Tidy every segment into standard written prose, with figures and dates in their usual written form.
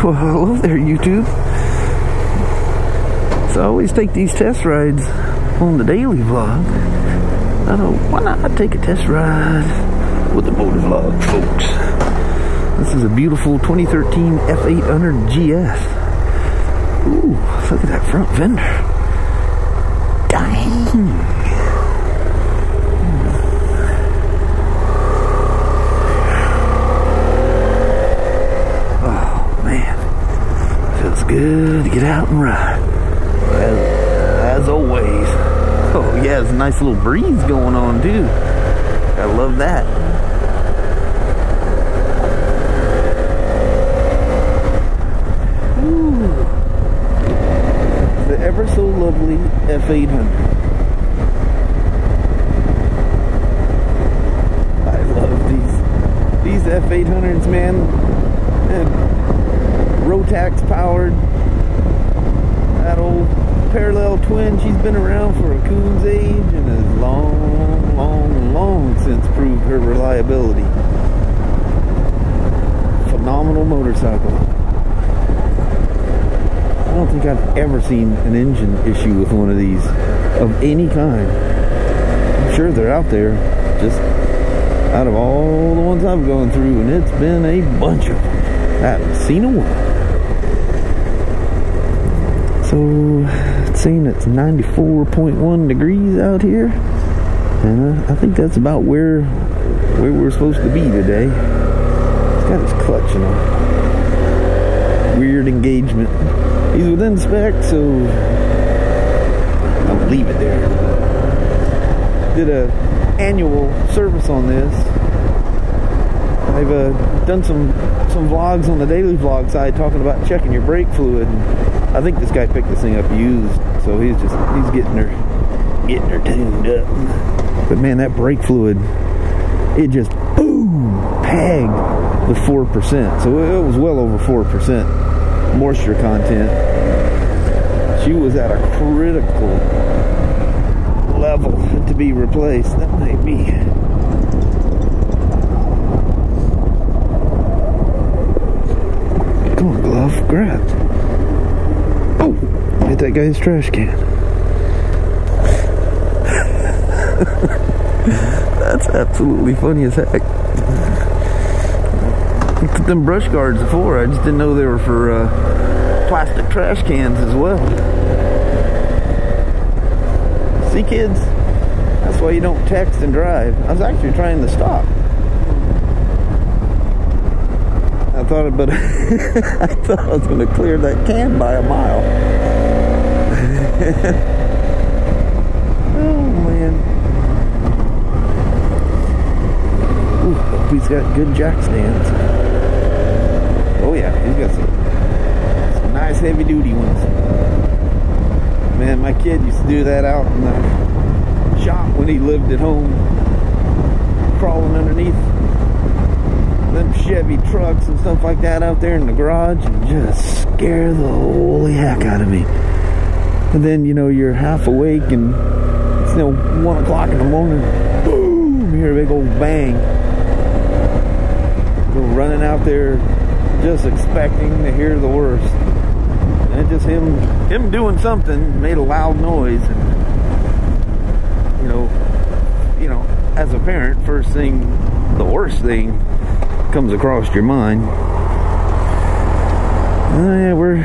Well, hello there, YouTube. So I always take these test rides on the daily vlog. I thought, why not take a test ride with the MotoVlog, folks? This is a beautiful 2013 F800GS. Ooh, look at that front fender. Dang. Good to get out and ride, as always. Oh yeah, there's a nice little breeze going on too. I love that. Ooh. The ever so lovely F800. I love these F800s, man. And Rotax powered. That old parallel twin, she's been around for a coon's age and has long since proved her reliability. Phenomenal motorcycle. I don't think I've ever seen an engine issue with one of these of any kind. I'm sure they're out there, just out of all the ones I've gone through, and it's been a bunch of them. I haven't seen a one. So it's saying it's 94.1 degrees out here, and I think that's about where we're supposed to be today. He's got his clutch in a weird engagement. He's within spec, so I'll leave it there. Did a annual service on this. I've done some vlogs on the daily vlog side talking about checking your brake fluid. And I think this guy picked this thing up used, so he's getting her tuned up. But man, that brake fluid, it just boom pegged with 4%. So it was well over 4% moisture content. She was at a critical level to be replaced. That might be. Come on, glove, grab. Oh, hit that guy's trash can. That's absolutely funny as heck. Looked at them brush guards before. I just didn't know they were for plastic trash cans as well. See, kids? That's why you don't text and drive. I was actually trying to stop. I thought I was going to clear that can by a mile. Oh man. Ooh, hope he's got good jack stands. Oh yeah, he's got some nice heavy duty ones. Man, my kid used to do that out in the shop when he lived at home, crawling underneath them Chevy trucks and stuff like that out there in the garage, and just scare the holy heck out of me. And then, you know, you're half awake and it's 1 o'clock in the morning, boom, you hear a big old bang. Go running out there just expecting to hear the worst. And just him doing something made a loud noise, and you know, as a parent, first thing, the worst thing comes across your mind. Yeah, we're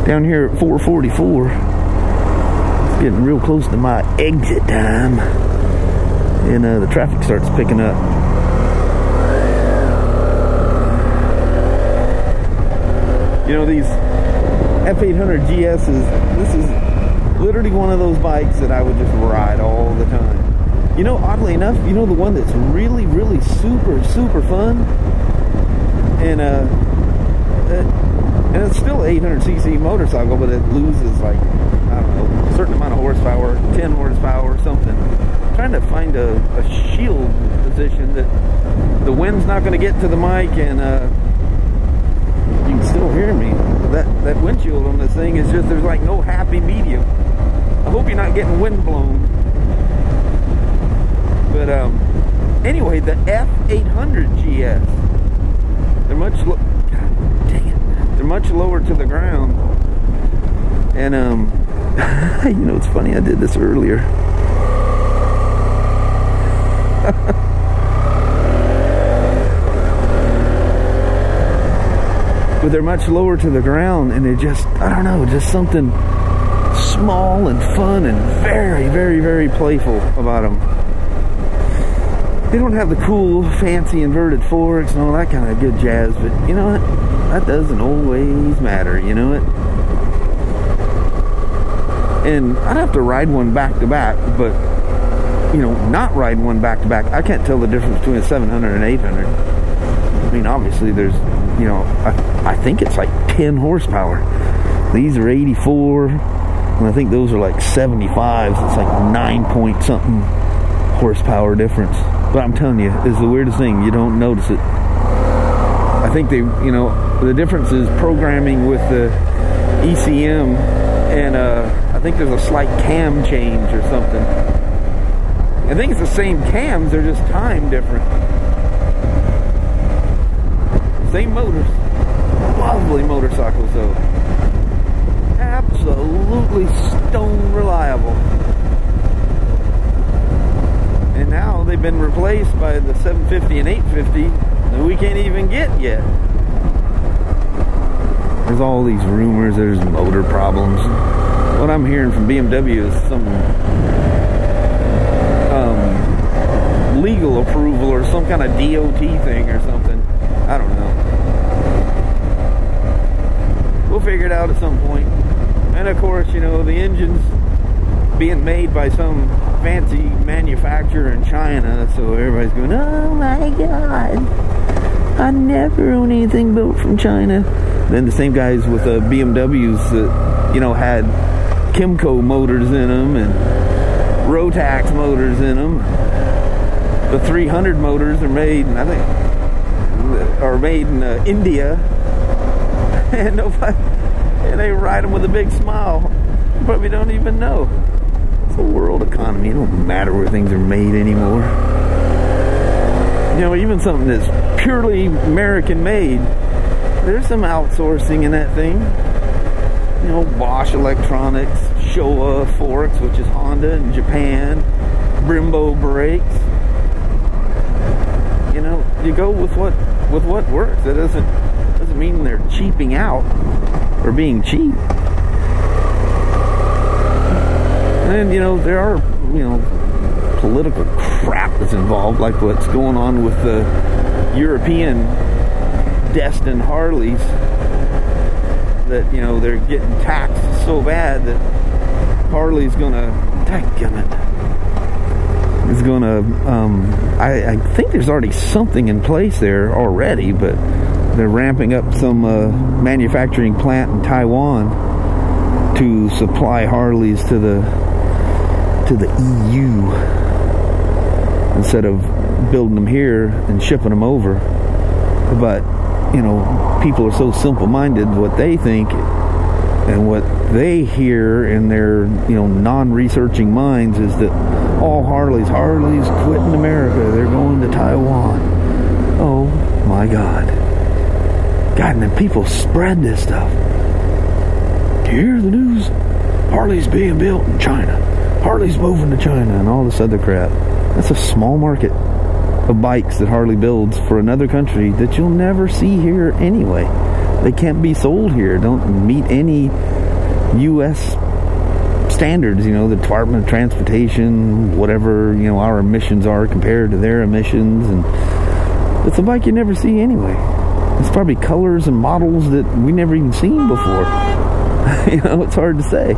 down here at 4:44. It's getting real close to my exit time, and the traffic starts picking up. You know, these F800GSs, this is literally one of those bikes that I would just ride all the time. You know, oddly enough, you know the one that's really, really super fun? And it's still an 800cc motorcycle, but it loses, like, I don't know, a certain amount of horsepower, 10 horsepower or something. I'm trying to find a shield position that the wind's not going to get to the mic, and you can still hear me. That windshield on this thing is just, there's like no happy medium. I hope you're not getting wind blown. But anyway, the F800GS, they're much God dang it. much lower to the ground. And you know, it's funny, I did this earlier. But they're much lower to the ground, and they just, I don't know, just something small and fun and very, very, very playful about them. They don't have the cool, fancy inverted forks and all that kind of good jazz, but you know what? That doesn't always matter, you know it? And I'd have to ride one back to back, but you know, not riding one back to back, I can't tell the difference between a 700 and 800. I mean, obviously there's, you know, I think it's like 10 horsepower. These are 84, and I think those are like 75s. It's like 9 point something horsepower difference. But I'm telling you, it's the weirdest thing. You don't notice it. I think they, you know, the difference is programming with the ECM, and I think there's a slight cam change or something. I think it's the same cams, they're just timed different. Same motors. Lovely motorcycles though. Absolutely stone reliable. And now they've been replaced by the 750 and 850 that we can't even get yet. There's all these rumors there's motor problems. What I'm hearing from BMW is some legal approval or some kind of DOT thing or something. I don't know. We'll figure it out at some point. And of course, you know, the engine's being made by some fancy manufacturer in China, so everybody's going, oh my god, I never own anything built from China. Then the same guys with BMWs that, you know, had Kimco motors in them and Rotax motors in them. The 300 motors are made, I think, are made in India, and nobody, and they ride them with a big smile. You probably don't even know. It's a world economy. It don't matter where things are made anymore. You know, even something that's purely American made, there's some outsourcing in that thing. You know, Bosch Electronics, Showa forks, which is Honda in Japan, Brembo brakes. You know, you go with what works. That doesn't mean they're cheaping out or being cheap. And you know, there are, you know, political crap that's involved, like what's going on with the European destined Harleys, that, you know, they're getting taxed so bad that Harley's gonna, dadgummit, is gonna, I think there's already something in place there already, but they're ramping up some manufacturing plant in Taiwan to supply Harleys to the EU instead of building them here and shipping them over. But you know, people are so simple-minded. What they think and what they hear in their, you know, non-researching minds is that all Harleys quitting America, they're going to Taiwan. Oh my God. God, and then people spread this stuff. Do you hear the news? Harley's being built in China. Harley's moving to China and all this other crap. That's a small market of bikes that Harley builds for another country that you'll never see here anyway. They can't be sold here. Don't meet any U.S. standards, you know, the Department of Transportation, whatever, you know, our emissions are compared to their emissions. And it's a bike you never see anyway. It's probably colors and models that we never even seen before. You know, it's hard to say.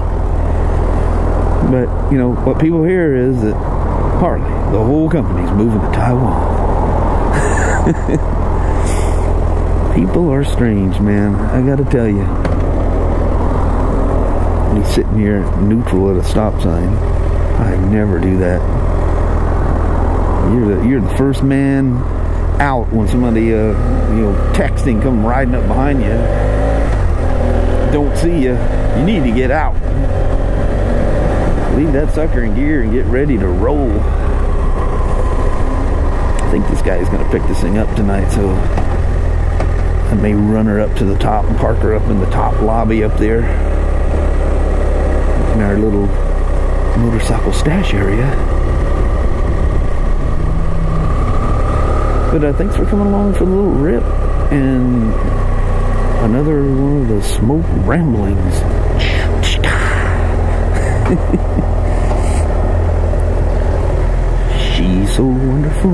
But, you know, what people hear is that Harley, the whole company's moving to Taiwan. People are strange, man. I gotta tell you. He's sitting here neutral at a stop sign. I never do that. You're the first man out when somebody, you know, texting, come riding up behind you. Don't see you. You need to get out. Leave that sucker in gear and get ready to roll. I think this guy is going to pick this thing up tonight, so I may run her up to the top and park her up in the top lobby up there in our little motorcycle stash area. But thanks for coming along for the little rip and another one of the smoke ramblings. She's so wonderful.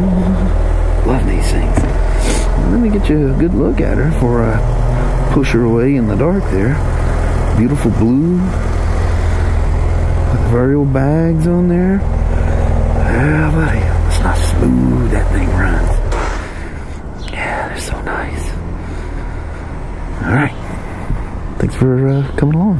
Love these things. Let me get you a good look at her before I push her away in the dark there. Beautiful blue. With variable bags on there. Ah, buddy. That's how smooth that thing runs. Yeah, they're so nice. Alright. Thanks for coming along.